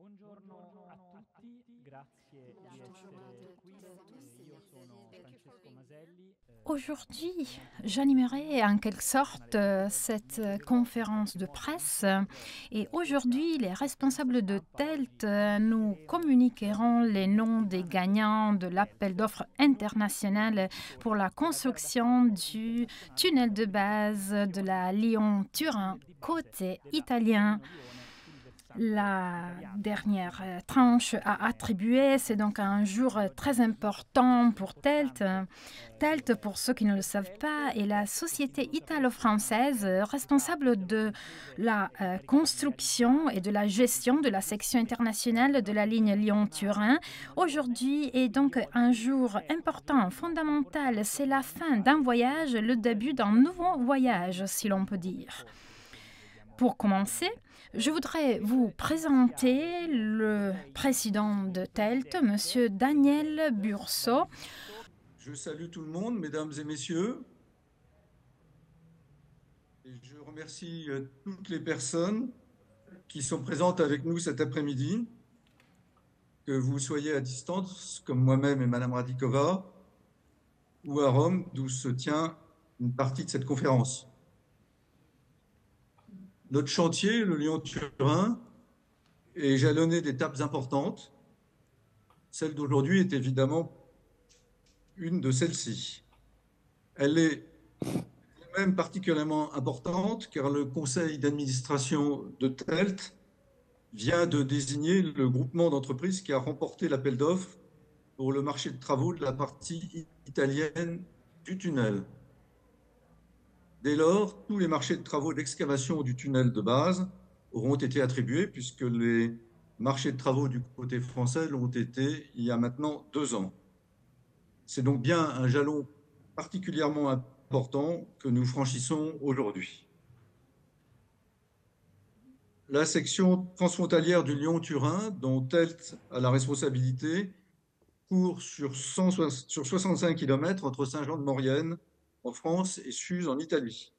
Buongiorno a tutti, grazie di essere qui. Io sono Francesco Maselli. Aujourd'hui, j'animerai en quelque sorte cette conférence de presse et aujourd'hui, les responsables de TELT nous communiqueront les noms des gagnants de l'appel d'offres international pour la construction du tunnel de base de la Lyon-Turin côté italien. La dernière tranche à attribuer, c'est donc un jour très important pour TELT. TELT, pour ceux qui ne le savent pas, est la société italo-française responsable de la construction et de la gestion de la section internationale de la ligne Lyon-Turin. Aujourd'hui est donc un jour important, fondamental. C'est la fin d'un voyage, le début d'un nouveau voyage, si l'on peut dire. Pour commencer, je voudrais vous présenter le président de TELT, M. Daniel Burso. Je salue tout le monde, mesdames et messieurs. Et je remercie toutes les personnes qui sont présentes avec nous cet après-midi, que vous soyez à distance, comme moi-même et Madame Radikova, ou à Rome, d'où se tient une partie de cette conférence. Notre chantier, le Lyon-Turin, est jalonné d'étapes importantes. Celle d'aujourd'hui est évidemment une de celles-ci. Elle est même particulièrement importante car le conseil d'administration de TELT vient de désigner le groupement d'entreprises qui a remporté l'appel d'offres pour le marché de travaux de la partie italienne du tunnel. Dès lors, tous les marchés de travaux d'excavation du tunnel de base auront été attribués puisque les marchés de travaux du côté français l'ont été il y a maintenant 2 ans. C'est donc bien un jalon particulièrement important que nous franchissons aujourd'hui. La section transfrontalière du Lyon-Turin, dont TELT a la responsabilité, court sur 65 km entre Saint-Jean-de-Maurienne en France et Suse en Italie.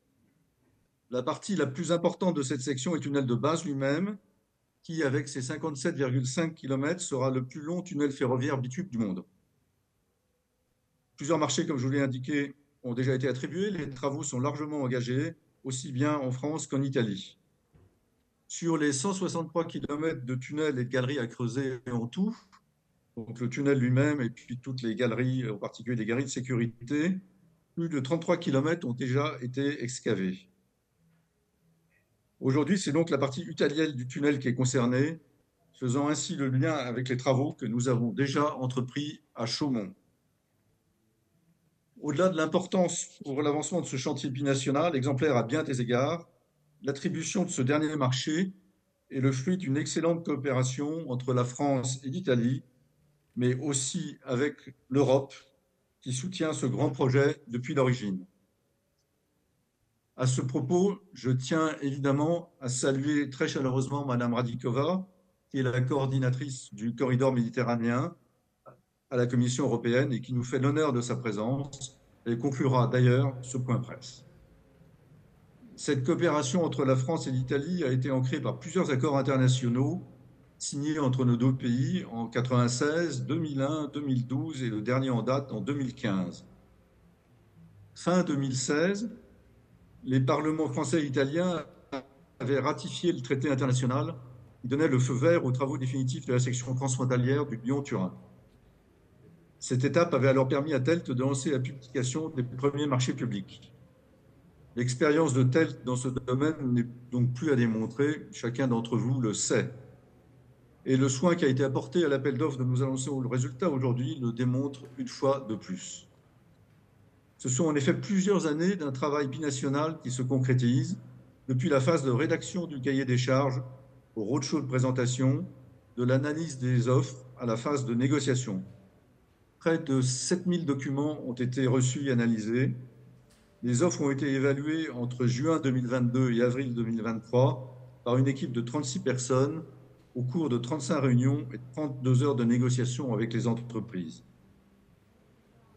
La partie la plus importante de cette section est le tunnel de base lui-même, qui, avec ses 57,5 km, sera le plus long tunnel ferroviaire bitube du monde. Plusieurs marchés, comme je vous l'ai indiqué, ont déjà été attribués. Les travaux sont largement engagés, aussi bien en France qu'en Italie. Sur les 163 km de tunnels et de galeries à creuser en tout, donc le tunnel lui-même et puis toutes les galeries, en particulier les galeries de sécurité, plus de 33 km ont déjà été excavés. Aujourd'hui, c'est donc la partie italienne du tunnel qui est concernée, faisant ainsi le lien avec les travaux que nous avons déjà entrepris à Chaumont. Au-delà de l'importance pour l'avancement de ce chantier binational, exemplaire à bien des égards, l'attribution de ce dernier marché est le fruit d'une excellente coopération entre la France et l'Italie, mais aussi avec l'Europe, qui soutient ce grand projet depuis l'origine. À ce propos, je tiens évidemment à saluer très chaleureusement Madame Radikova, qui est la coordinatrice du corridor méditerranéen à la Commission européenne et qui nous fait l'honneur de sa présence. Elle conclura d'ailleurs ce point presse. Cette coopération entre la France et l'Italie a été ancrée par plusieurs accords internationaux signés entre nos deux pays en 1996, 2001, 2012 et le dernier en date en 2015. Fin 2016, les parlements français et italiens avaient ratifié le traité international qui donnait le feu vert aux travaux définitifs de la section transfrontalière du Lyon-Turin. Cette étape avait alors permis à TELT de lancer la publication des premiers marchés publics. L'expérience de TELT dans ce domaine n'est donc plus à démontrer, chacun d'entre vous le sait. Et le soin qui a été apporté à l'appel d'offres de nous annoncer le résultat aujourd'hui le démontre une fois de plus. Ce sont en effet plusieurs années d'un travail binational qui se concrétise, depuis la phase de rédaction du cahier des charges au roadshow de présentation, de l'analyse des offres à la phase de négociation. Près de 7000 documents ont été reçus et analysés. Les offres ont été évaluées entre juin 2022 et avril 2023 par une équipe de 36 personnes au cours de 35 réunions et 32 heures de négociation avec les entreprises.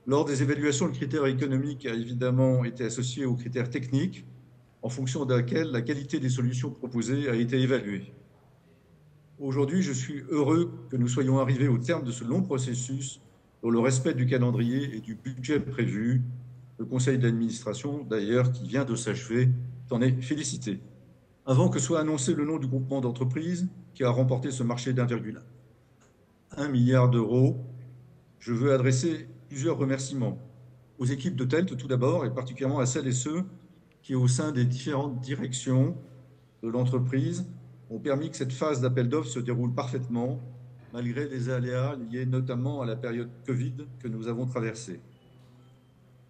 Lors des évaluations, le critère économique a évidemment été associé aux critères techniques, en fonction de laquelle la qualité des solutions proposées a été évaluée. Aujourd'hui, je suis heureux que nous soyons arrivés au terme de ce long processus dans le respect du calendrier et du budget prévu. Le conseil d'administration, d'ailleurs, qui vient de s'achever, t'en est félicité. Avant que soit annoncé le nom du groupement d'entreprises qui a remporté ce marché d'1,1 milliard d'euros, je veux adresser plusieurs remerciements aux équipes de TELT tout d'abord, et particulièrement à celles et ceux qui, au sein des différentes directions de l'entreprise, ont permis que cette phase d'appel d'offres se déroule parfaitement, malgré les aléas liés notamment à la période Covid que nous avons traversée.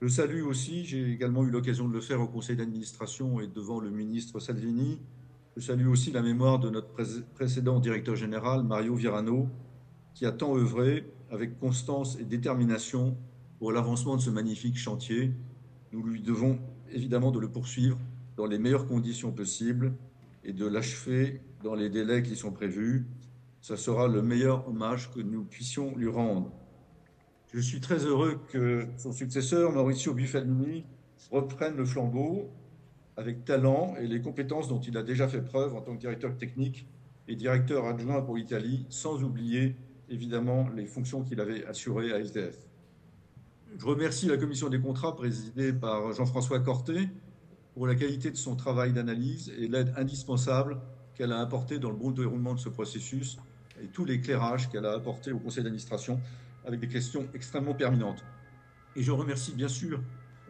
Je salue aussi, j'ai également eu l'occasion de le faire au conseil d'administration et devant le ministre Salvini, je salue aussi la mémoire de notre précédent directeur général, Mario Virano, qui a tant œuvré avec constance et détermination pour l'avancement de ce magnifique chantier. Nous lui devons évidemment de le poursuivre dans les meilleures conditions possibles et de l'achever dans les délais qui sont prévus. Ce sera le meilleur hommage que nous puissions lui rendre. Je suis très heureux que son successeur, Maurizio Bufalini, reprenne le flambeau avec talent et les compétences dont il a déjà fait preuve en tant que directeur technique et directeur adjoint pour l'Italie, sans oublier évidemment les fonctions qu'il avait assurées à SDF. Je remercie la commission des contrats présidée par Jean-François Cortet pour la qualité de son travail d'analyse et l'aide indispensable qu'elle a apportée dans le bon déroulement de ce processus et tout l'éclairage qu'elle a apporté au conseil d'administration avec des questions extrêmement pertinentes. Et je remercie bien sûr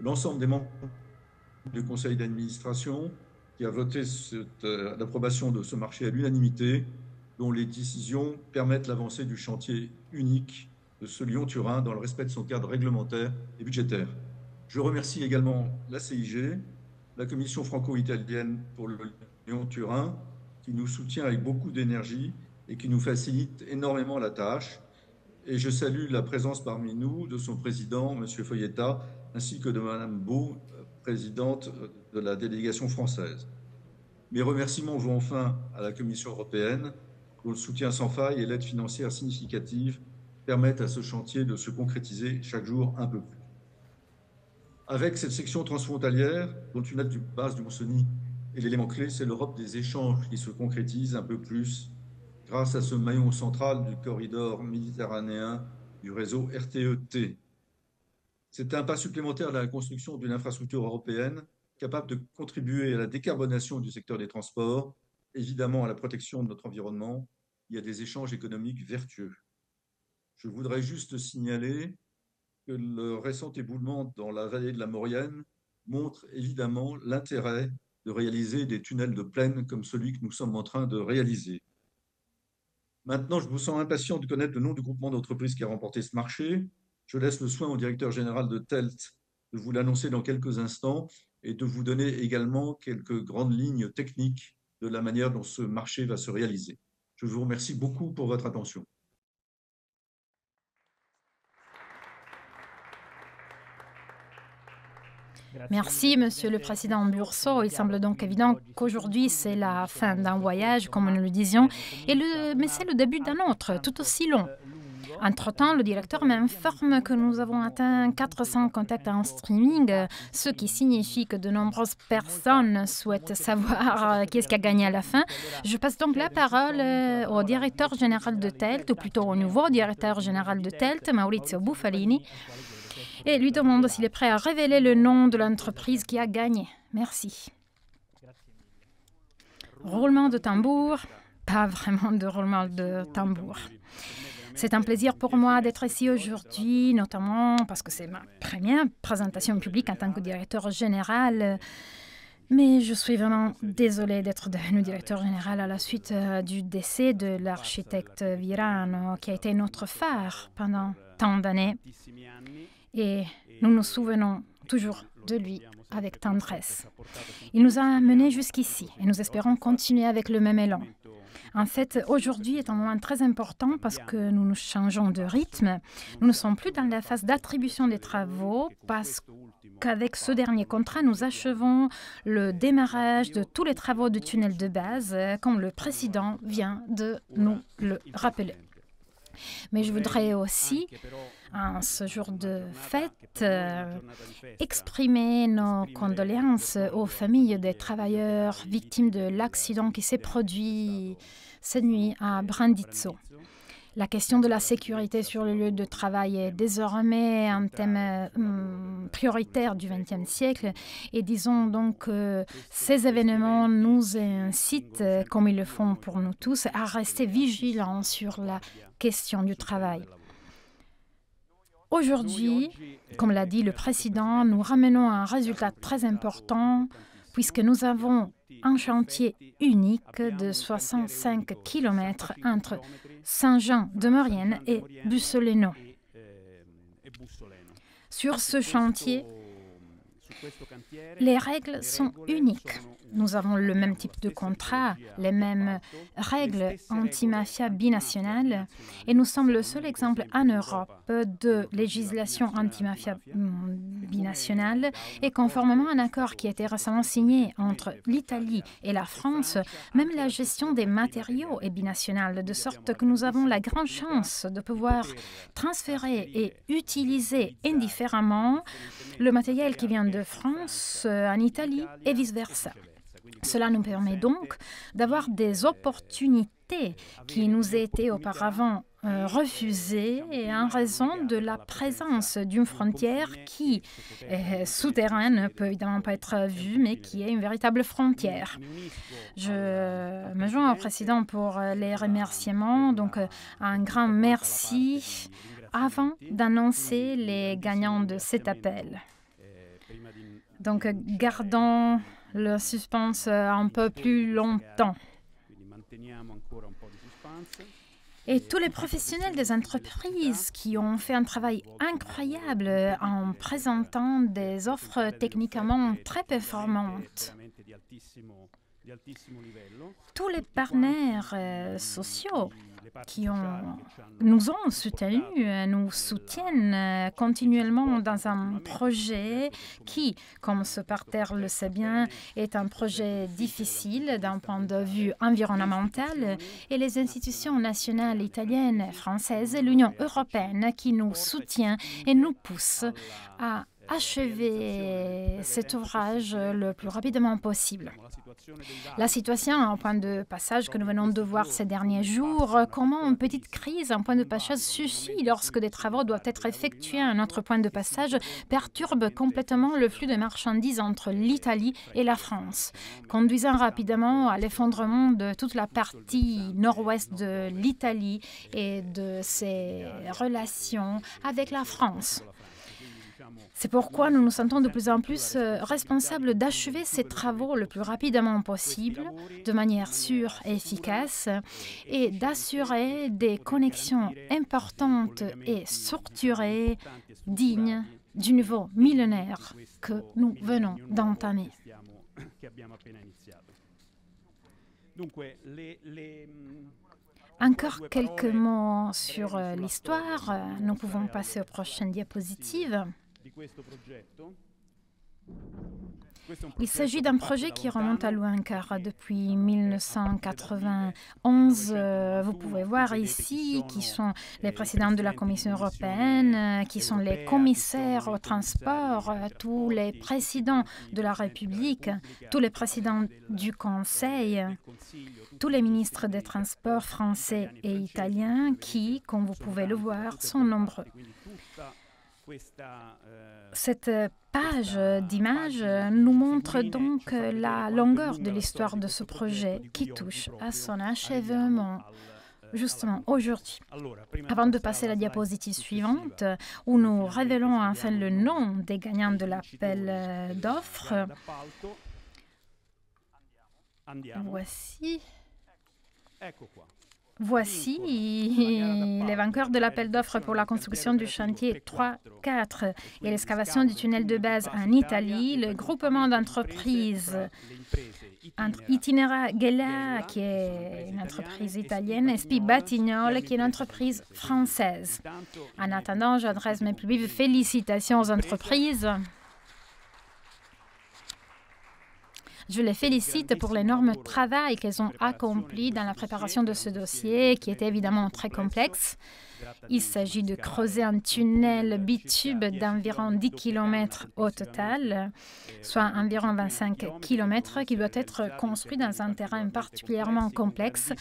l'ensemble des membres du conseil d'administration qui a voté l'approbation de ce marché à l'unanimité, dont les décisions permettent l'avancée du chantier unique de ce Lyon-Turin dans le respect de son cadre réglementaire et budgétaire. Je remercie également la CIG, la commission franco-italienne pour le Lyon-Turin, qui nous soutient avec beaucoup d'énergie et qui nous facilite énormément la tâche. Et je salue la présence parmi nous de son président, M. Foyetta, ainsi que de Mme Beau, présidente de la délégation française. Mes remerciements vont enfin à la Commission européenne, dont le soutien sans faille et l'aide financière significative permettent à ce chantier de se concrétiser chaque jour un peu plus. Avec cette section transfrontalière, dont une aide du base du Mont-Cenis est l'élément clé, c'est l'Europe des échanges qui se concrétise un peu plus grâce à ce maillon central du corridor méditerranéen du réseau RTE-T. C'est un pas supplémentaire dans la construction d'une infrastructure européenne capable de contribuer à la décarbonation du secteur des transports, évidemment à la protection de notre environnement. Il y a des échanges économiques vertueux. Je voudrais juste signaler que le récent éboulement dans la vallée de la Maurienne montre évidemment l'intérêt de réaliser des tunnels de plaine comme celui que nous sommes en train de réaliser. Maintenant, je vous sens impatient de connaître le nom du groupement d'entreprises qui a remporté ce marché. Je laisse le soin au directeur général de TELT de vous l'annoncer dans quelques instants et de vous donner également quelques grandes lignes techniques de la manière dont ce marché va se réaliser. Je vous remercie beaucoup pour votre attention. Merci, Monsieur le Président Burso. Il semble donc évident qu'aujourd'hui, c'est la fin d'un voyage, comme nous le disions, mais c'est le début d'un autre, tout aussi long. Entre-temps, le directeur m'informe que nous avons atteint 400 contacts en streaming, ce qui signifie que de nombreuses personnes souhaitent savoir qui est-ce qui a gagné à la fin. Je passe donc la parole au directeur général de TELT, ou plutôt au nouveau directeur général de TELT, Maurizio Bufalini, et lui demande s'il est prêt à révéler le nom de l'entreprise qui a gagné. Merci. Roulement de tambour, pas vraiment de roulement de tambour. C'est un plaisir pour moi d'être ici aujourd'hui, notamment parce que c'est ma première présentation publique en tant que directeur général. Mais je suis vraiment désolée d'être devenu directeur général à la suite du décès de l'architecte Virano, qui a été notre phare pendant tant d'années. Et nous nous souvenons toujours de lui avec tendresse. Il nous a menés jusqu'ici et nous espérons continuer avec le même élan. En fait, aujourd'hui est un moment très important parce que nous nous changeons de rythme. Nous ne sommes plus dans la phase d'attribution des travaux parce qu'avec ce dernier contrat, nous achevons le démarrage de tous les travaux du tunnel de base, comme le président vient de nous le rappeler. Mais je voudrais aussi, en ce jour de fête, exprimer nos condoléances aux familles des travailleurs victimes de l'accident qui s'est produit cette nuit à Brandizzo. La question de la sécurité sur le lieu de travail est désormais un thème prioritaire du XXe siècle et disons donc que ces événements nous incitent, comme ils le font pour nous tous, à rester vigilants sur la question du travail. Aujourd'hui, comme l'a dit le président, nous ramenons un résultat très important puisque nous avons un chantier unique de 65 km entre Saint-Jean-de-Maurienne et Bussoleno. Sur ce chantier, les règles sont uniques. Nous avons le même type de contrat, les mêmes règles anti-mafia binationales et nous sommes le seul exemple en Europe de législation anti-mafia binationale et conformément à un accord qui a été récemment signé entre l'Italie et la France, même la gestion des matériaux est binationale, de sorte que nous avons la grande chance de pouvoir transférer et utiliser indifféremment le matériel qui vient de France en Italie et vice-versa. Cela nous permet donc d'avoir des opportunités qui nous étaient auparavant refusées en raison de la présence d'une frontière qui est souterraine, ne peut évidemment pas être vue, mais qui est une véritable frontière. Je me joins au président pour les remerciements, donc un grand merci avant d'annoncer les gagnants de cet appel. Donc gardons le suspense un peu plus longtemps. Et tous les professionnels des entreprises qui ont fait un travail incroyable en présentant des offres techniquement très performantes. Tous les partenaires sociaux qui nous ont soutenus, nous soutiennent continuellement dans un projet qui, comme ce parterre le sait bien, est un projet difficile d'un point de vue environnemental et les institutions nationales italiennes, françaises et l'Union européenne qui nous soutient et nous poussent à achever cet ouvrage le plus rapidement possible. La situation, un point de passage que nous venons de voir ces derniers jours, comment une petite crise, un point de passage suffit lorsque des travaux doivent être effectués à un autre point de passage, perturbe complètement le flux de marchandises entre l'Italie et la France, conduisant rapidement à l'effondrement de toute la partie nord-ouest de l'Italie et de ses relations avec la France. C'est pourquoi nous nous sentons de plus en plus responsables d'achever ces travaux le plus rapidement possible, de manière sûre et efficace, et d'assurer des connexions importantes et structurées, dignes du niveau millénaire que nous venons d'entamer. Encore quelques mots sur l'histoire. Nous pouvons passer aux prochaines diapositives. Il s'agit d'un projet qui remonte à loin car depuis 1991, vous pouvez voir ici qui sont les présidents de la Commission européenne, qui sont les commissaires au transport, tous les présidents de la République, tous les présidents du Conseil, tous les ministres des Transports français et italiens qui, comme vous pouvez le voir, sont nombreux. Cette page d'image nous montre donc la longueur de l'histoire de ce projet qui touche à son achèvement justement aujourd'hui. Avant de passer à la diapositive suivante, où nous révélons enfin le nom des gagnants de l'appel d'offres, Voici les vainqueurs de l'appel d'offres pour la construction du chantier 3-4 et l'excavation du tunnel de base en Italie, le groupement d'entreprises entre Itinera Ghella, qui est une entreprise italienne, et SPI Batignolles, qui est une entreprise française. En attendant, j'adresse mes plus vives félicitations aux entreprises. Je les félicite pour l'énorme travail qu'elles ont accompli dans la préparation de ce dossier, qui était évidemment très complexe. Il s'agit de creuser un tunnel bitube d'environ 10 km au total, soit environ 25 km, qui doit être construit dans un terrain particulièrement complexe,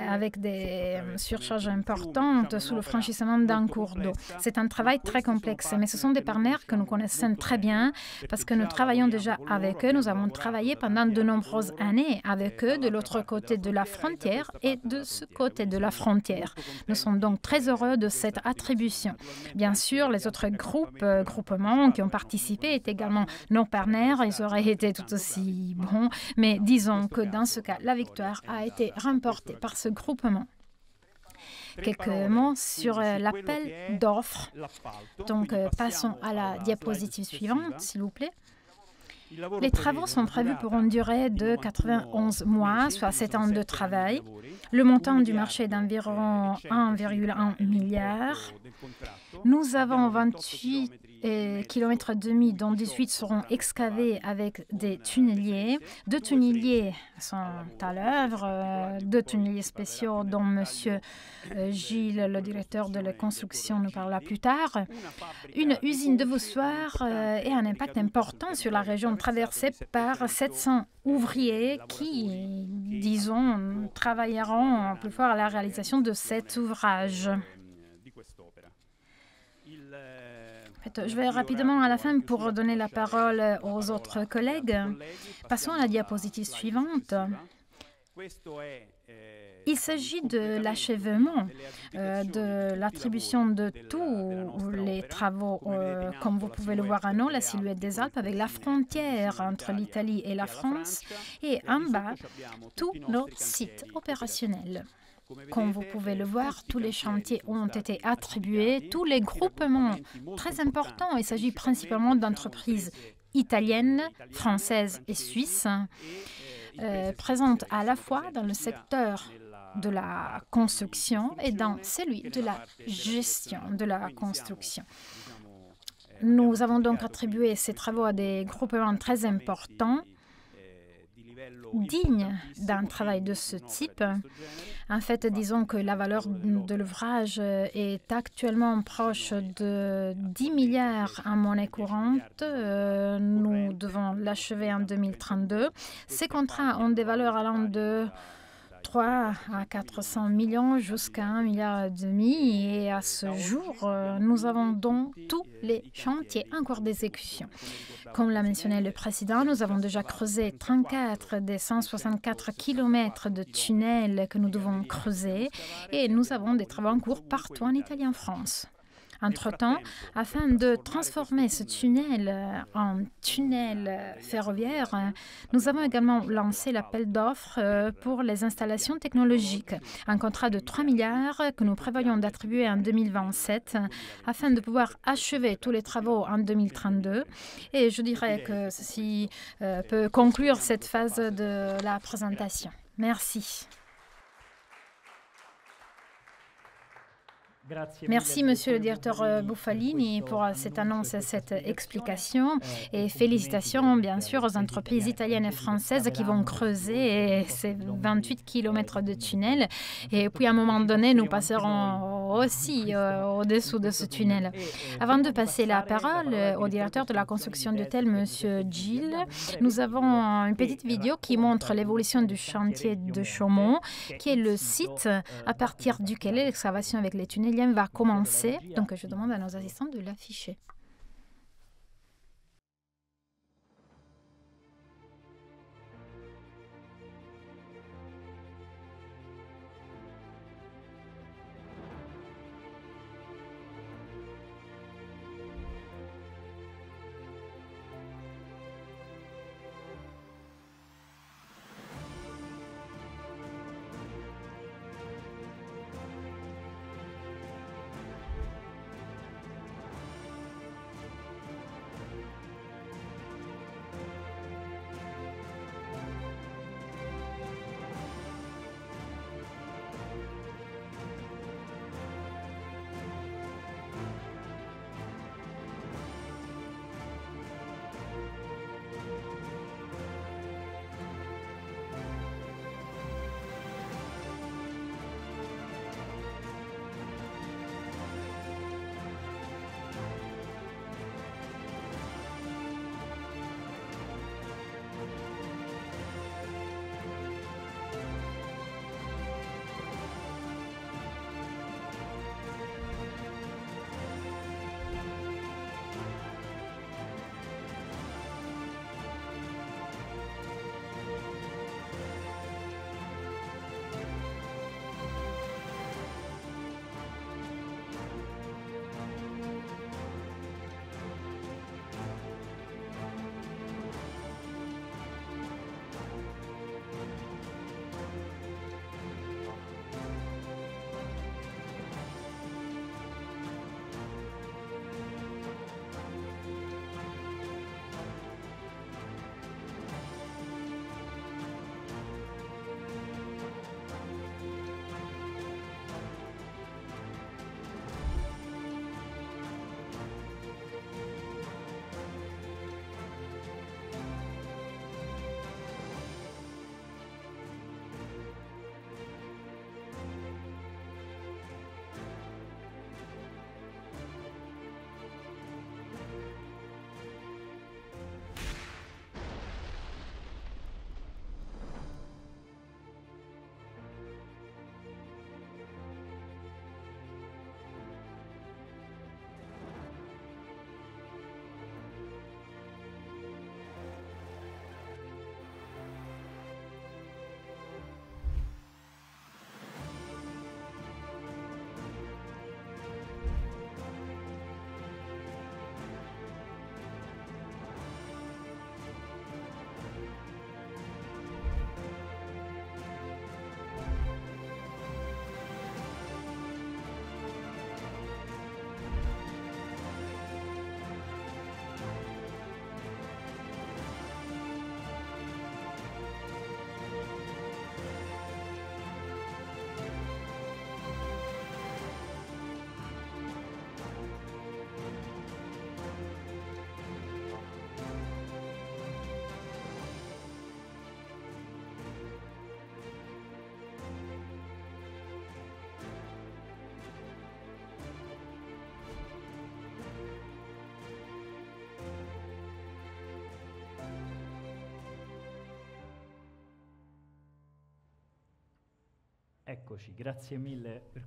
avec des surcharges importantes sous le franchissement d'un cours d'eau. C'est un travail très complexe, mais ce sont des partenaires que nous connaissons très bien parce que nous travaillons déjà avec eux. Nous avons travaillé pendant de nombreuses années avec eux de l'autre côté de la frontière et de ce côté de la frontière. Nous sommes donc très heureux de cette attribution. Bien sûr, les autres groupements qui ont participé étaient également nos partenaires. Ils auraient été tout aussi bons, mais disons que dans ce cas, la victoire a été remportée par ce groupement. Quelques mots sur l'appel d'offres. Donc, passons à la diapositive suivante, s'il vous plaît. Les travaux sont prévus pour une durée de 91 mois, soit 7 ans de travail. Le montant du marché est d'environ 1,1 milliard. Nous avons 28 km demi, dont 18 seront excavés avec des tunneliers. 2 tunneliers sont à l'œuvre, 2 tunneliers spéciaux dont M. Gilles, le directeur de la construction, nous parlera plus tard. Une usine de voussoirs et un impact important sur la région traversée par 700 ouvriers qui, disons, travailleront plus fort à la réalisation de cet ouvrage. Je vais rapidement à la fin pour donner la parole aux autres collègues. Passons à la diapositive suivante. Il s'agit de l'achèvement, de l'attribution de tous les travaux, comme vous pouvez le voir en haut, la silhouette des Alpes avec la frontière entre l'Italie et la France, et en bas, tous nos sites opérationnels. Comme vous pouvez le voir, tous les chantiers ont été attribués, tous les groupements très importants. Il s'agit principalement d'entreprises italiennes, françaises et suisses, présentes à la fois dans le secteur de la construction et dans celui de la gestion de la construction. Nous avons donc attribué ces travaux à des groupements très importants, dignes d'un travail de ce type. En fait, disons que la valeur de l'ouvrage est actuellement proche de 10 milliards en monnaie courante. Nous devons l'achever en 2032. Ces contrats ont des valeurs allant de 3 à 400 millions jusqu'à 1,5 milliard. Et à ce jour, nous avons donc tous les chantiers en cours d'exécution. Comme l'a mentionné le président, nous avons déjà creusé 34 des 164 km de tunnels que nous devons creuser et nous avons des travaux en cours partout en Italie et en France. Entre-temps, afin de transformer ce tunnel en tunnel ferroviaire, nous avons également lancé l'appel d'offres pour les installations technologiques, un contrat de 3 milliards que nous prévoyons d'attribuer en 2027 afin de pouvoir achever tous les travaux en 2032. Et je dirais que ceci peut conclure cette phase de la présentation. Merci. Merci, Monsieur le directeur Buffalini, pour cette annonce et cette explication. Et félicitations, bien sûr, aux entreprises italiennes et françaises qui vont creuser ces 28 km de tunnel. Et puis, à un moment donné, nous passerons aussi au-dessous de ce tunnel. Avant de passer la parole au directeur de la construction d'hôtel, Monsieur Gilles, nous avons une petite vidéo qui montre l'évolution du chantier de Chaumont, qui est le site à partir duquel l'excavation avec les tunneliers va commencer. Donc, je demande à nos assistants de l'afficher.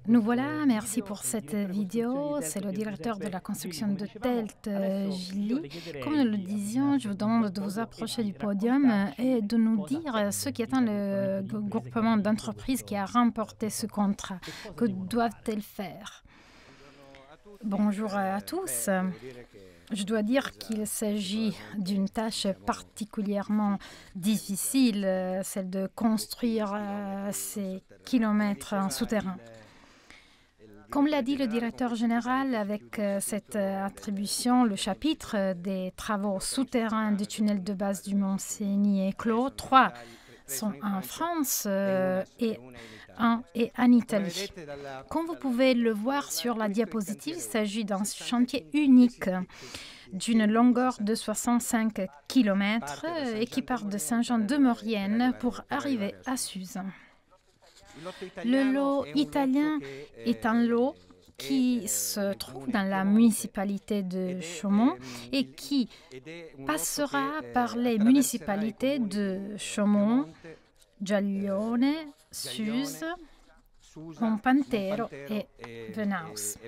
Nous voilà, merci pour cette vidéo. C'est le directeur de la construction de TELT, Gilly. Comme nous le disions, je vous demande de vous approcher du podium et de nous dire ce qui atteint le groupement d'entreprises qui a remporté ce contrat. Que doivent-elles faire? Bonjour à tous. Je dois dire qu'il s'agit d'une tâche particulièrement difficile, celle de construire ces kilomètres en souterrain. Comme l'a dit le directeur général, avec cette attribution, le chapitre des travaux souterrains du tunnel de base du Mont-Cenis est clos. 3 sont en France et 1 est en Italie. Comme vous pouvez le voir sur la diapositive, il s'agit d'un chantier unique d'une longueur de 65 km et qui part de Saint-Jean-de-Maurienne pour arriver à Suse. Le lot italien est un lot qui se trouve dans la municipalité de Chaumont et qui passera par les municipalités de Chaumont, Giaglione, Suse, Montpantero et Venaus.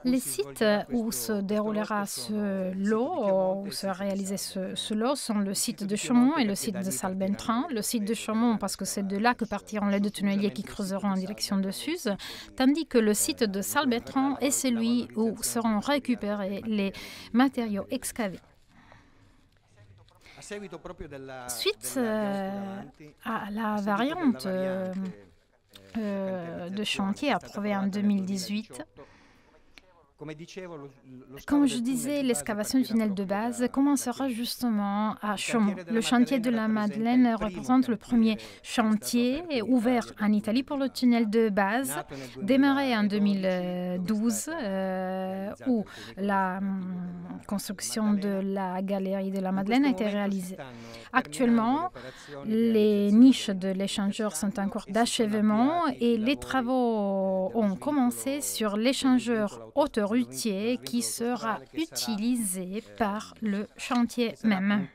Les sites où se déroulera ce lot, où sera réalisé ce lot, sont le site de Chaumont et le site de Salbentran. Le site de Chaumont, parce que c'est de là que partiront les 2 tunneliers qui creuseront en direction de Suse, tandis que le site de Salbentran est celui où seront récupérés les matériaux excavés. Suite à la variante de chantier approuvé en 2018. Comme je disais, l'excavation du tunnel de base commencera justement à Chaumont. Le chantier de la Madeleine représente le premier chantier ouvert en Italie pour le tunnel de base, démarré en 2012, où la construction de la galerie de la Madeleine a été réalisée. Actuellement, les niches de l'échangeur sont en cours d'achèvement et les travaux ont commencé sur l'échangeur autoroutier qui sera utilisé par le chantier même.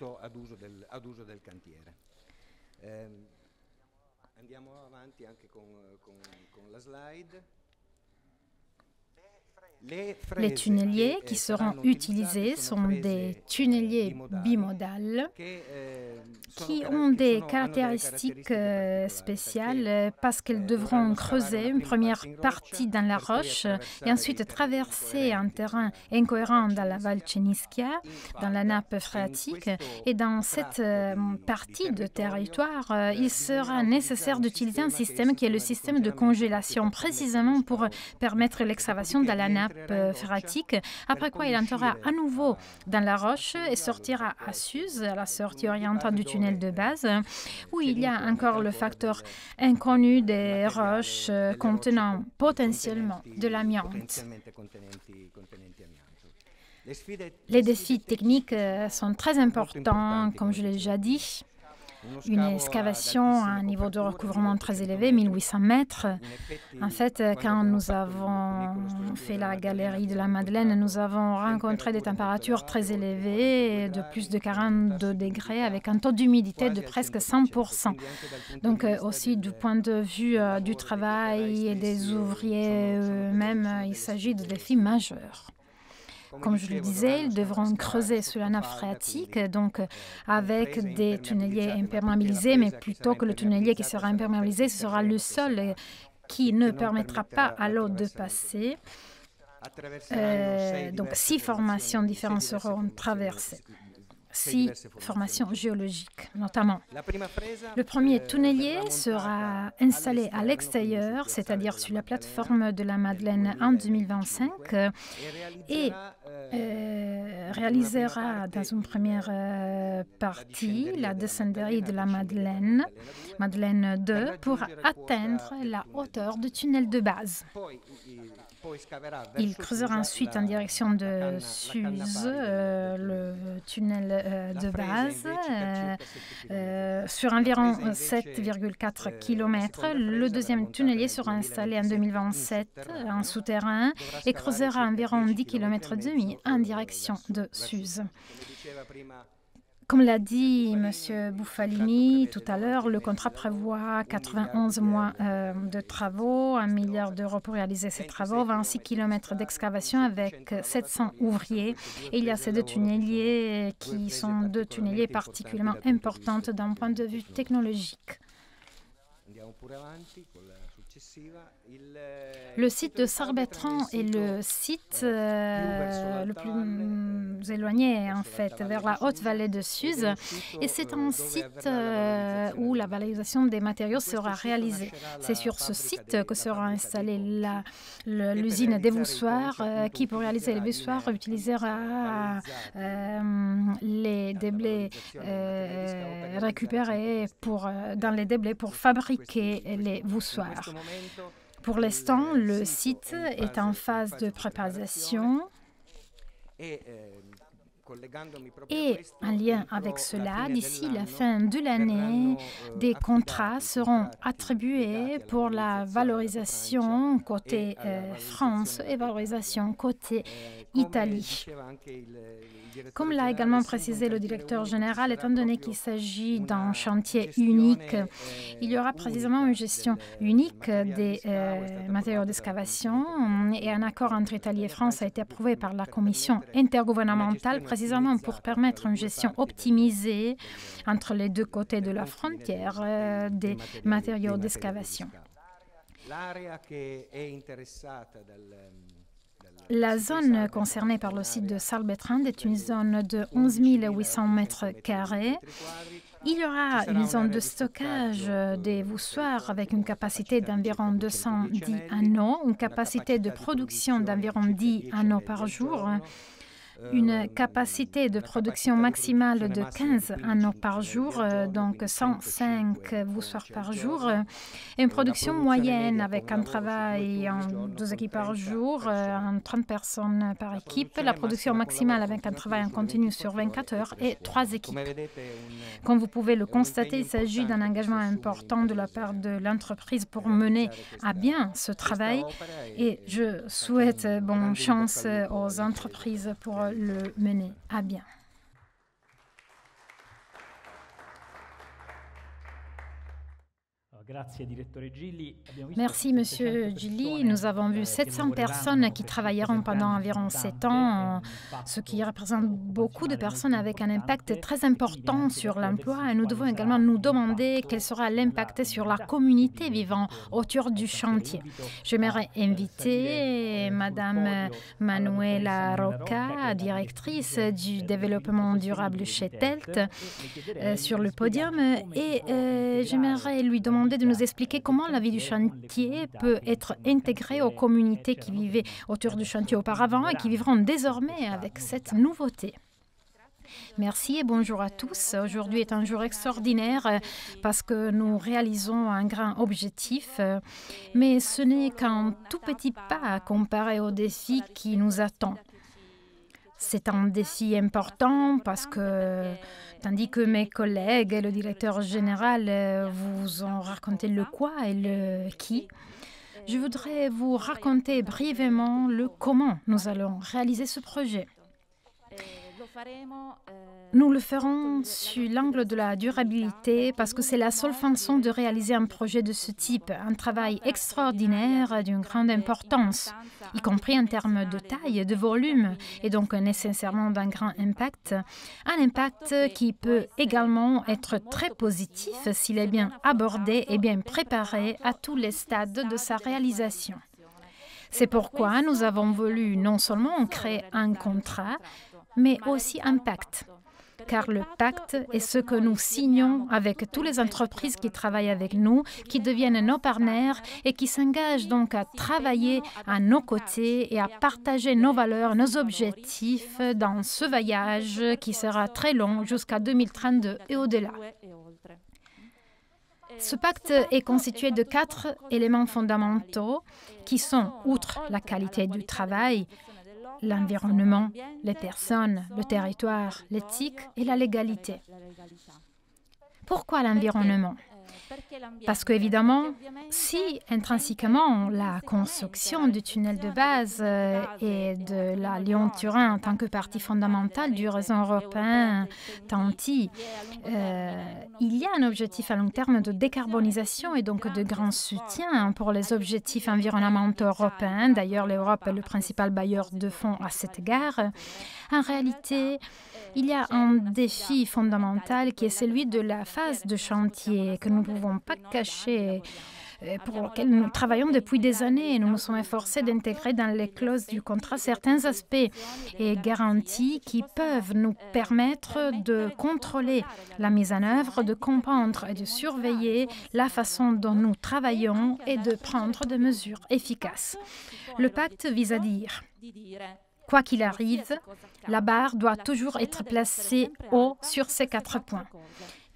Les tunneliers qui seront utilisés sont des tunneliers bimodales qui ont des caractéristiques spéciales parce qu'ils devront creuser une première partie dans la roche et ensuite traverser un terrain incohérent dans la Val Cenischia, dans la nappe phréatique. Et dans cette partie de territoire, il sera nécessaire d'utiliser un système qui est le système de congélation, précisément pour permettre l'excavation dans la nappe phréatique, après quoi il entrera à nouveau dans la roche et sortira à Suse, à la sortie orientale du tunnel de base, où il y a encore le facteur inconnu des roches contenant potentiellement de l'amiante. Les défis techniques sont très importants, comme je l'ai déjà dit. Une excavation à un niveau de recouvrement très élevé, 1800 mètres. En fait, quand nous avons fait la galerie de la Madeleine, nous avons rencontré des températures très élevées, de plus de 42 degrés, avec un taux d'humidité de presque 100%. Donc aussi du point de vue du travail et des ouvriers eux-mêmes, il s'agit de défis majeurs. Comme je le disais, ils devront creuser sous la nappe phréatique, donc avec des tunneliers imperméabilisés, mais plutôt que le tunnelier qui sera imperméabilisé, ce sera le sol qui ne permettra pas à l'eau de passer. Donc 6 formations différentes seront traversées. 6 formations géologiques, notamment. Le premier tunnelier sera installé à l'extérieur, c'est-à-dire sur la plateforme de la Madeleine en 2025, et réalisera dans une première partie la descenderie de la Madeleine, Madeleine 2, pour atteindre la hauteur du tunnel de base. Il creusera ensuite en direction de Suse, le tunnel de base, sur environ 7,4 km. Le deuxième tunnelier sera installé en 2027 en souterrain et creusera environ 10,5 km en direction de Suse. Comme l'a dit M. Buffalini tout à l'heure, le contrat prévoit 91 mois de travaux, 1 milliard d'euros pour réaliser ces travaux, 26 km d'excavation avec 700 ouvriers. Et il y a ces 2 tunneliers qui sont 2 tunneliers particulièrement importants d'un point de vue technologique. Le site de Sarbetran est le site le plus éloigné, en fait, vers la haute vallée de Suse. Et c'est un site où la valorisation des matériaux sera réalisée. C'est sur ce site que sera installée l'usine des voussoirs qui, pour réaliser les voussoirs, utilisera les déblais récupérés dans les déblais pour fabriquer les voussoirs. Pour l'instant, le site est en phase de préparation et en lien avec cela, d'ici la fin de l'année, des contrats seront attribués pour la valorisation côté France et valorisation côté Italie. Comme l'a également précisé le directeur général, étant donné qu'il s'agit d'un chantier unique, il y aura précisément une gestion unique des matériaux d'excavation et un accord entre Italie et France a été approuvé par la commission intergouvernementale précisément pour permettre une gestion optimisée entre les 2 côtés de la frontière des matériaux d'excavation. La zone concernée par le site de Sarbetran est une zone de 11 800 mètres carrés. Il y aura une zone de stockage des voussoirs avec une capacité d'environ 210 anneaux, une capacité de production d'environ 10 anneaux par jour, une capacité de production maximale de 15 anneaux par jour, donc 105 voussoirs par jour, et une production moyenne avec un travail en 2 équipes par jour, en 30 personnes par équipe, la production maximale avec un travail en continu sur 24 heures et 3 équipes. Comme vous pouvez le constater, il s'agit d'un engagement important de la part de l'entreprise pour mener à bien ce travail et je souhaite bonne chance aux entreprises pour le mener à bien. Merci, Monsieur Gilli. Nous avons vu 700 personnes qui travailleront pendant environ 7 ans, ce qui représente beaucoup de personnes avec un impact très important sur l'emploi. Et nous devons également nous demander quel sera l'impact sur la communauté vivant autour du chantier. J'aimerais inviter Madame Manuela Rocca, directrice du développement durable chez TELT, sur le podium et j'aimerais lui demander de nous expliquer comment la vie du chantier peut être intégrée aux communautés qui vivaient autour du chantier auparavant et qui vivront désormais avec cette nouveauté. Merci et bonjour à tous. Aujourd'hui est un jour extraordinaire parce que nous réalisons un grand objectif, mais ce n'est qu'un tout petit pas comparé au défi qui nous attend. C'est un défi important parce que, tandis que mes collègues et le directeur général vous ont raconté le quoi et le qui, je voudrais vous raconter brièvement le comment nous allons réaliser ce projet. Nous le ferons sur l'angle de la durabilité parce que c'est la seule façon de réaliser un projet de ce type, un travail extraordinaire d'une grande importance, y compris en termes de taille, de volume et donc nécessairement d'un grand impact. Un impact qui peut également être très positif s'il est bien abordé et bien préparé à tous les stades de sa réalisation. C'est pourquoi nous avons voulu non seulement créer un contrat, mais aussi un pacte. Car le pacte est ce que nous signons avec toutes les entreprises qui travaillent avec nous, qui deviennent nos partenaires et qui s'engagent donc à travailler à nos côtés et à partager nos valeurs, nos objectifs dans ce voyage qui sera très long jusqu'à 2032 et au-delà. Ce pacte est constitué de 4 éléments fondamentaux qui sont, outre la qualité du travail, l'environnement, les personnes, le territoire, l'éthique et la légalité. Pourquoi l'environnement ? Parce qu'évidemment, si intrinsèquement la construction du tunnel de base et de la Lyon-Turin en tant que partie fondamentale du réseau européen TEN-T, il y a un objectif à long terme de décarbonisation et donc de grand soutien pour les objectifs environnementaux européens. D'ailleurs, l'Europe est le principal bailleur de fonds à cet égard. En réalité, il y a un défi fondamental qui est celui de la phase de chantier que nous ne pouvons pas cacher, pour lequel nous travaillons depuis des années. Nous nous sommes efforcés d'intégrer dans les clauses du contrat certains aspects et garanties qui peuvent nous permettre de contrôler la mise en œuvre, de comprendre et de surveiller la façon dont nous travaillons et de prendre des mesures efficaces. Le pacte vise à dire: quoi qu'il arrive, la barre doit toujours être placée haut sur ces 4 points.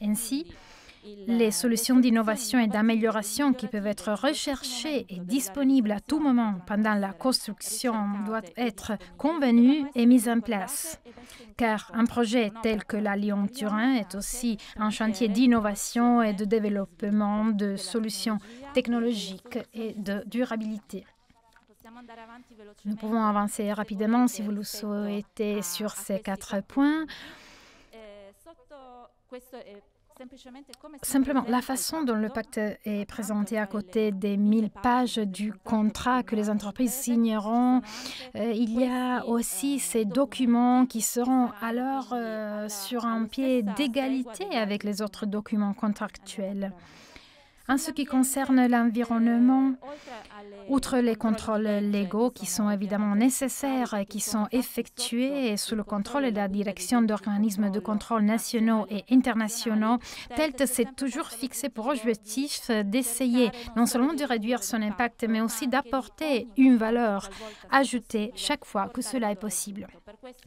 Ainsi, les solutions d'innovation et d'amélioration qui peuvent être recherchées et disponibles à tout moment pendant la construction doivent être convenues et mises en place. Car un projet tel que la Lyon-Turin est aussi un chantier d'innovation et de développement de solutions technologiques et de durabilité. Nous pouvons avancer rapidement si vous le souhaitez sur ces 4 points. Simplement, la façon dont le pacte est présenté à côté des 1000 pages du contrat que les entreprises signeront, il y a aussi ces documents qui seront alors sur un pied d'égalité avec les autres documents contractuels. En ce qui concerne l'environnement, outre les contrôles légaux qui sont évidemment nécessaires et qui sont effectués sous le contrôle et la direction d'organismes de contrôle nationaux et internationaux, TELT s'est toujours fixé pour objectif d'essayer non seulement de réduire son impact, mais aussi d'apporter une valeur ajoutée chaque fois que cela est possible.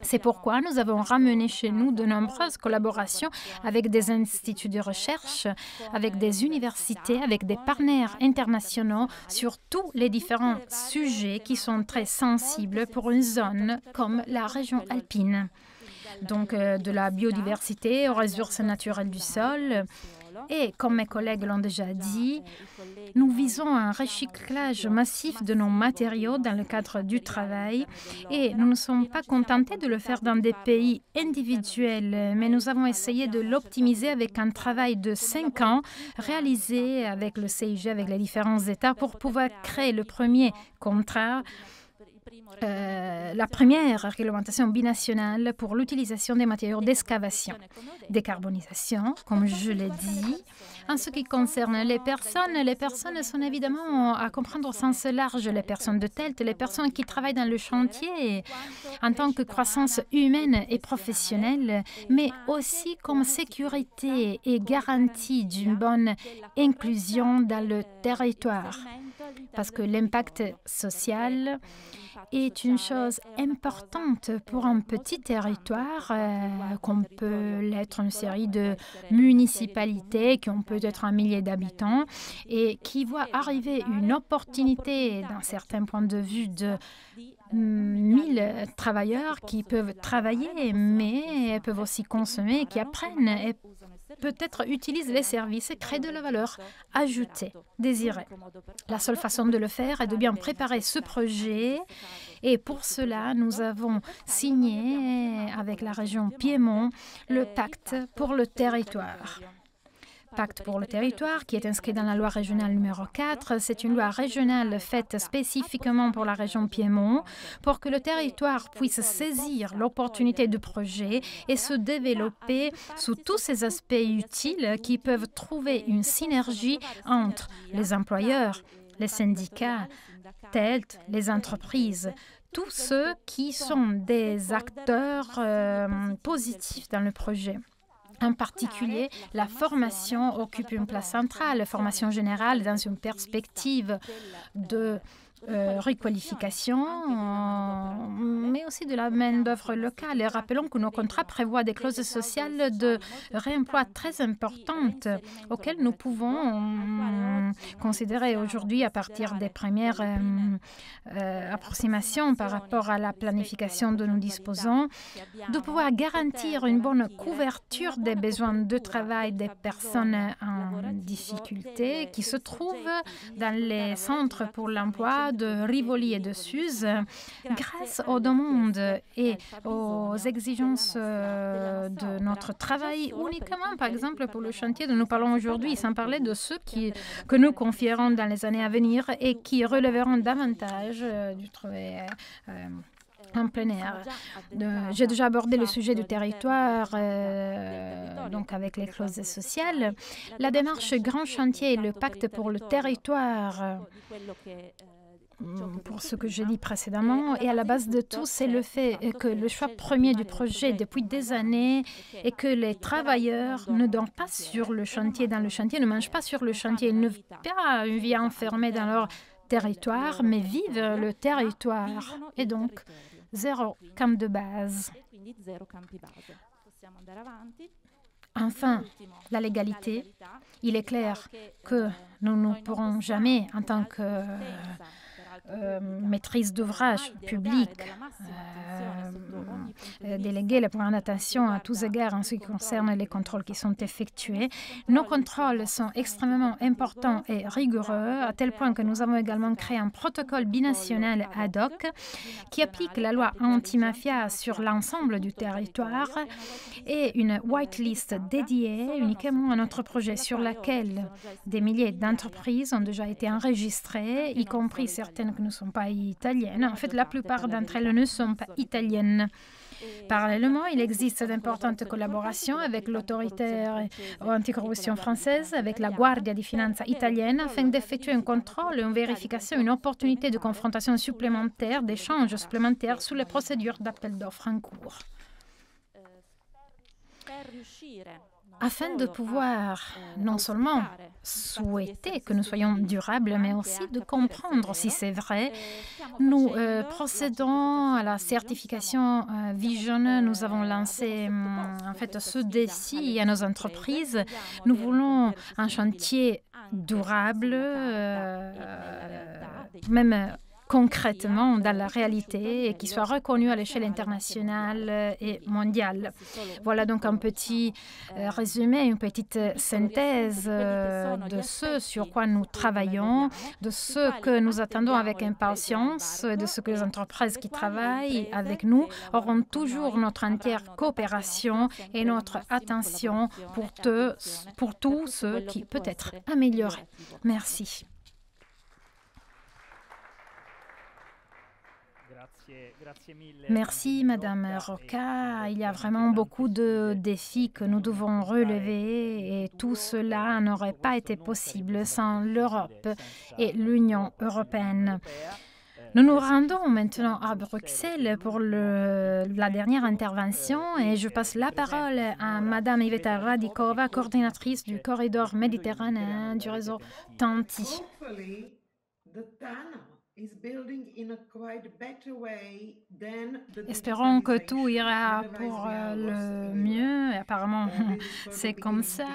C'est pourquoi nous avons ramené chez nous de nombreuses collaborations avec des instituts de recherche, avec des universités, avec des partenaires internationaux sur tous les différents sujets qui sont très sensibles pour une zone comme la région alpine. Donc de la biodiversité aux ressources naturelles du sol. Et comme mes collègues l'ont déjà dit, nous visons un recyclage massif de nos matériaux dans le cadre du travail et nous ne sommes pas contentés de le faire dans des pays individuels, mais nous avons essayé de l'optimiser avec un travail de 5 ans réalisé avec le CIG, avec les différents États pour pouvoir créer le premier contrat. La première réglementation binationale pour l'utilisation des matériaux d'excavation. Décarbonisation, comme je l'ai dit. En ce qui concerne les personnes sont évidemment à comprendre au sens large, les personnes de TELT, les personnes qui travaillent dans le chantier en tant que croissance humaine et professionnelle, mais aussi comme sécurité et garantie d'une bonne inclusion dans le territoire. Parce que l'impact social est une chose importante pour un petit territoire, qu'on peut l'être une série de municipalités qui ont peut-être 1 millier d'habitants et qui voit arriver une opportunité d'un certain point de vue de 1000 travailleurs qui peuvent travailler, mais peuvent aussi consommer, qui apprennent et peut-être utilisent les services et créent de la valeur ajoutée, désirée. La seule façon de le faire est de bien préparer ce projet et pour cela, nous avons signé avec la région Piémont le pacte pour le territoire. Pacte pour le territoire qui est inscrit dans la loi régionale numéro 4. C'est une loi régionale faite spécifiquement pour la région Piémont pour que le territoire puisse saisir l'opportunité du projet et se développer sous tous ces aspects utiles qui peuvent trouver une synergie entre les employeurs, les syndicats, TELT, les entreprises, tous ceux qui sont des acteurs positifs dans le projet. En particulier, la formation occupe une place centrale, la formation générale dans une perspective de requalification, mais aussi de la main-d'œuvre locale. Et rappelons que nos contrats prévoient des clauses sociales de réemploi très importantes auxquelles nous pouvons considérer aujourd'hui, à partir des premières approximations par rapport à la planification dont nous disposons, de pouvoir garantir une bonne couverture des besoins de travail des personnes en difficulté qui se trouvent dans les centres pour l'emploi de Rivoli et de Suse, grâce aux demandes et aux exigences de notre travail uniquement, par exemple, pour le chantier dont nous parlons aujourd'hui, sans parler de ceux que nous confierons dans les années à venir et qui relèveront davantage du travail en plein air. J'ai déjà abordé le sujet du territoire, donc avec les clauses sociales. La démarche Grand Chantier et le pacte pour le territoire, pour ce que j'ai dit précédemment, et à la base de tout, c'est le fait que le choix premier du projet depuis des années est que les travailleurs ne dorment pas sur le chantier, dans le chantier, ne mangent pas sur le chantier, ils ne vivent pas une vie enfermée dans leur territoire, mais vivent le territoire. Et donc, zéro camp de base. Enfin, la légalité. Il est clair que nous ne pourrons jamais, en tant que maîtrise d'ouvrage public, déléguer la plus grande attention à tous égards en ce qui concerne les contrôles qui sont effectués. Nos contrôles sont extrêmement importants et rigoureux, à tel point que nous avons également créé un protocole binational ad hoc qui applique la loi anti-mafia sur l'ensemble du territoire et une whitelist dédiée uniquement à notre projet sur laquelle des milliers d'entreprises ont déjà été enregistrées, y compris certaines que ne sont pas italiennes. En fait, la plupart d'entre elles ne sont pas italiennes. Parallèlement, il existe d'importantes collaborations avec l'autorité anticorruption française, avec la Guardia di Finanza italienne, afin d'effectuer un contrôle, une vérification, une opportunité de confrontation supplémentaire, d'échange supplémentaire sur les procédures d'appel d'offres en cours. Afin de pouvoir non seulement souhaiter que nous soyons durables, mais aussi de comprendre si c'est vrai, nous procédons à la certification Vision. Nous avons lancé en fait ce défi à nos entreprises. Nous voulons un chantier durable, même concrètement dans la réalité et qui soit reconnu à l'échelle internationale et mondiale. Voilà donc un petit résumé, une petite synthèse de ce sur quoi nous travaillons, de ce que nous attendons avec impatience, de ce que les entreprises qui travaillent avec nous auront toujours notre entière coopération et notre attention pour tous ceux qui peut être améliorés. Merci. Merci, Madame Rocca. Il y a vraiment beaucoup de défis que nous devons relever et tout cela n'aurait pas été possible sans l'Europe et l'Union européenne. Nous nous rendons maintenant à Bruxelles pour la dernière intervention et je passe la parole à Madame Iveta Radikova, coordinatrice du corridor méditerranéen du réseau TEN-T. Espérons que tout ira pour le mieux. Apparemment, c'est comme ça.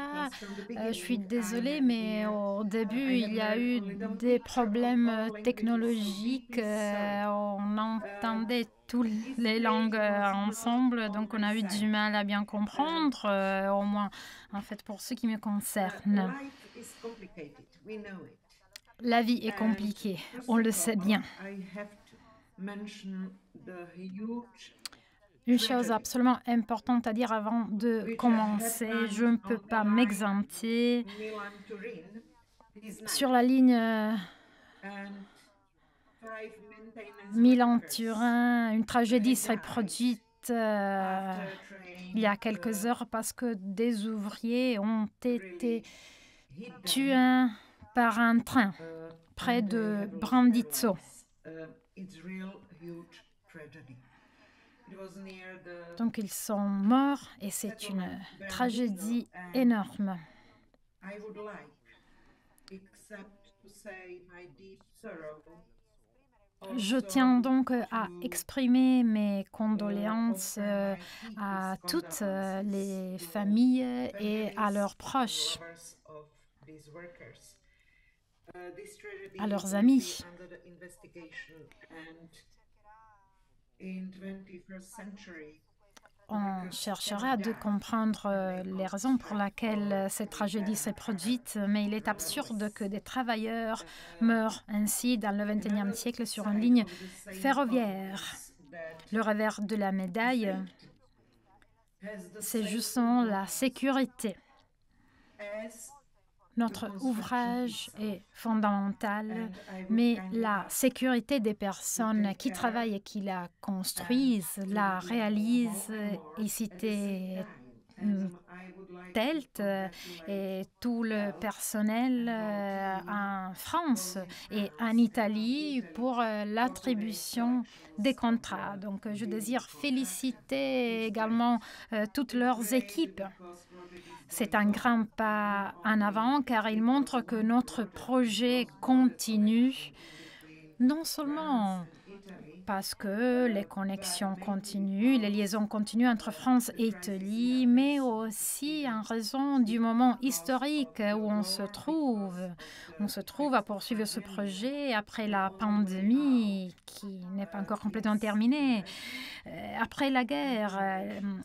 Je suis désolée, mais au début, il y a eu des problèmes technologiques. On entendait toutes les langues ensemble, donc on a eu du mal à bien comprendre, au moins, en fait, pour ce qui me concerne. La vie est compliquée, on le sait bien. Une chose absolument importante à dire avant de commencer, je ne peux pas m'exempter. Sur la ligne Milan-Turin, une tragédie s'est produite il y a quelques heures parce que des ouvriers ont été tués par un train près de Brandizzo. Donc ils sont morts et c'est une tragédie énorme. Je tiens donc à exprimer mes condoléances à toutes les familles et à leurs proches, à leurs amis. On cherchera de comprendre les raisons pour lesquelles cette tragédie s'est produite, mais il est absurde que des travailleurs meurent ainsi dans le XXIe siècle sur une ligne ferroviaire. Le revers de la médaille, c'est justement la sécurité. Notre ouvrage est fondamental, mais la sécurité des personnes qui travaillent et qui la construisent, la réalisent et citer TELT et tout le personnel en France et en Italie pour l'attribution des contrats. Donc, je désire féliciter également toutes leurs équipes. C'est un grand pas en avant car il montre que notre projet continue, non seulement parce que les connexions continuent, les liaisons continuent entre France et Italie, mais aussi en raison du moment historique où on se trouve. On se trouve à poursuivre ce projet après la pandémie qui n'est pas encore complètement terminée, après la guerre,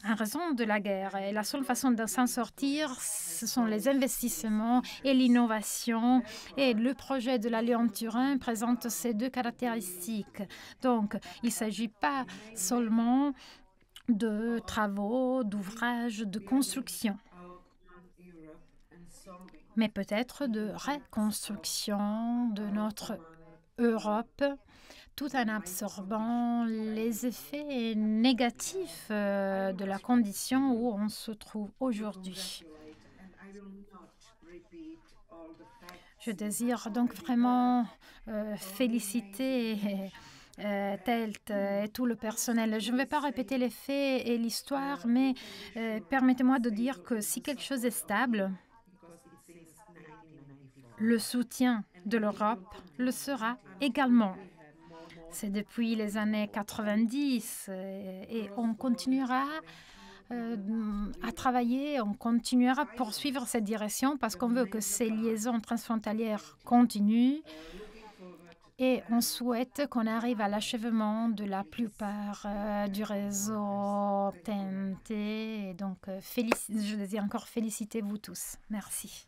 en raison de la guerre. Et la seule façon de s'en sortir, ce sont les investissements et l'innovation. Et le projet de la Lyon-Turin présente ces deux caractéristiques. Donc, il ne s'agit pas seulement de travaux, d'ouvrages, de construction, mais peut-être de reconstruction de notre Europe, tout en absorbant les effets négatifs de la condition où on se trouve aujourd'hui. Je désire donc vraiment féliciter TELT et tout le personnel. Je ne vais pas répéter les faits et l'histoire, mais permettez-moi de dire que si quelque chose est stable, le soutien de l'Europe le sera également. C'est depuis les années 90 et on continuera à travailler, on continuera à poursuivre cette direction parce qu'on veut que ces liaisons transfrontalières continuent et on souhaite qu'on arrive à l'achèvement de la plupart du réseau TNT. Et donc, je désire encore féliciter vous tous. Merci.